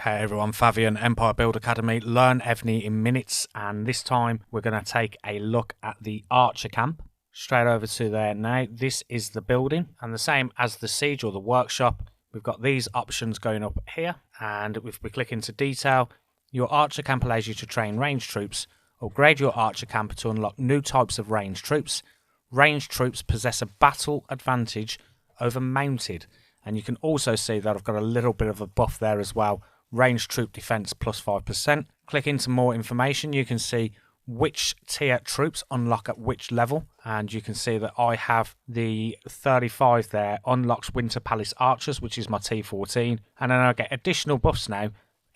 Hey everyone, Fabian, Empire Build Academy, Learn Evony in minutes, and this time we're going to take a look at the Archer Camp. Straight over to there now. This is the building, and the same as the siege or the workshop, we've got these options going up here, and if we click into detail, your Archer Camp allows you to train ranged troops. Upgrade your Archer Camp to unlock new types of ranged troops. Ranged troops possess a battle advantage over mounted, and you can also see that I've got a little bit of a buff there as well. Ranged troop defense plus 5%. Click into more information. You can see which tier troops unlock at which level, and you can see that I have the 35 there unlocks Winter Palace Archers, which is my T14, and then I get additional buffs now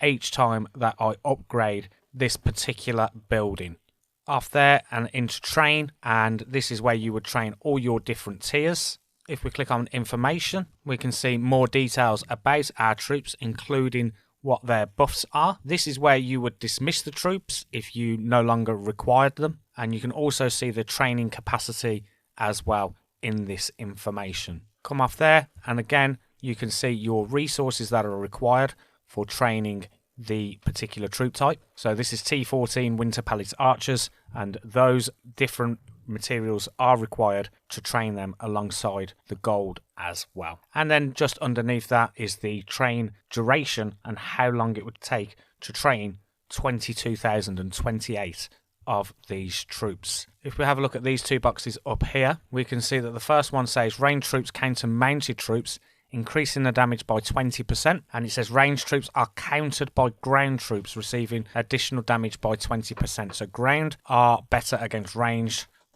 each time that I upgrade this particular building. Off there and into train, and this is where you would train all your different tiers. If we click on information, we can see more details about our troops, including what their buffs are. This is where you would dismiss the troops if you no longer required them, and you can also see the training capacity as well in this information. Come off there, and again you can see your resources that are required for training the particular troop type. So this is T14 Winter Palace Archers, and those different materials are required to train them alongside the gold as well. And then just underneath that is the train duration and how long it would take to train 22,028 of these troops. If we have a look at these two boxes up here, we can see that the first one says ranged troops counter mounted troops, increasing the damage by 20%, and it says ranged troops are countered by ground troops, receiving additional damage by 20%. So ground are better against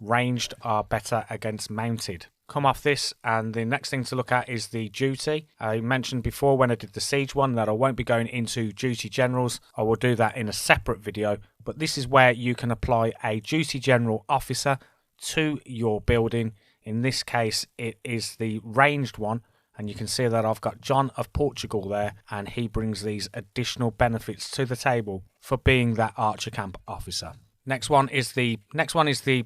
ranged are better against mounted. Come off this, and the next thing to look at is the duty. I mentioned before when I did the siege one that I won't be going into duty generals. I will do that in a separate video, but this is where you can apply a duty general officer to your building. In this case it is the ranged one, and you can see that I've got John of Portugal there, and he brings these additional benefits to the table for being that Archer Camp officer. Next one is the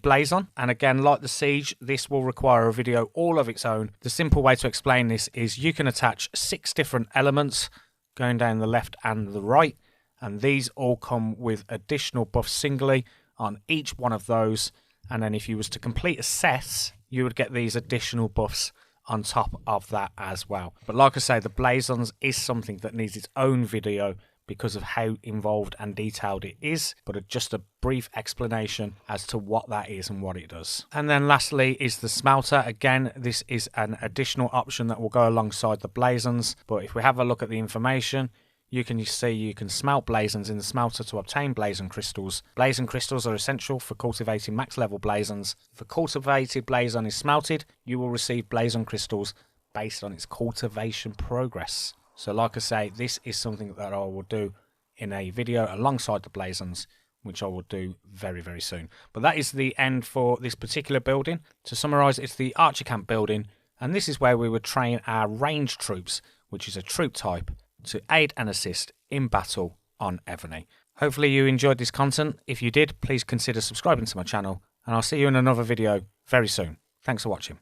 Blazon, and again, like the siege, this will require a video all of its own. The simple way to explain this is you can attach 6 different elements going down the left and the right, and these all come with additional buffs singly on each one of those, and then if you was to complete a set, you would get these additional buffs on top of that as well. But like I say, the Blazons is something that needs its own video because of how involved and detailed it is, but just a brief explanation as to what that is and what it does. And then lastly is the smelter. Again, this is an additional option that will go alongside the Blazons, but if we have a look at the information, you can see you can smelt Blazons in the smelter to obtain Blazon crystals. Blazon crystals are essential for cultivating max level Blazons. If a cultivated Blazon is smelted, you will receive Blazon crystals based on its cultivation progress. So like I say, this is something that I will do in a video alongside the Blazons, which I will do very, very soon. But that is the end for this particular building. To summarise, it's the Archer Camp building, and this is where we would train our ranged troops, which is a troop type, to aid and assist in battle on Evony. Hopefully you enjoyed this content. If you did, please consider subscribing to my channel, and I'll see you in another video very soon. Thanks for watching.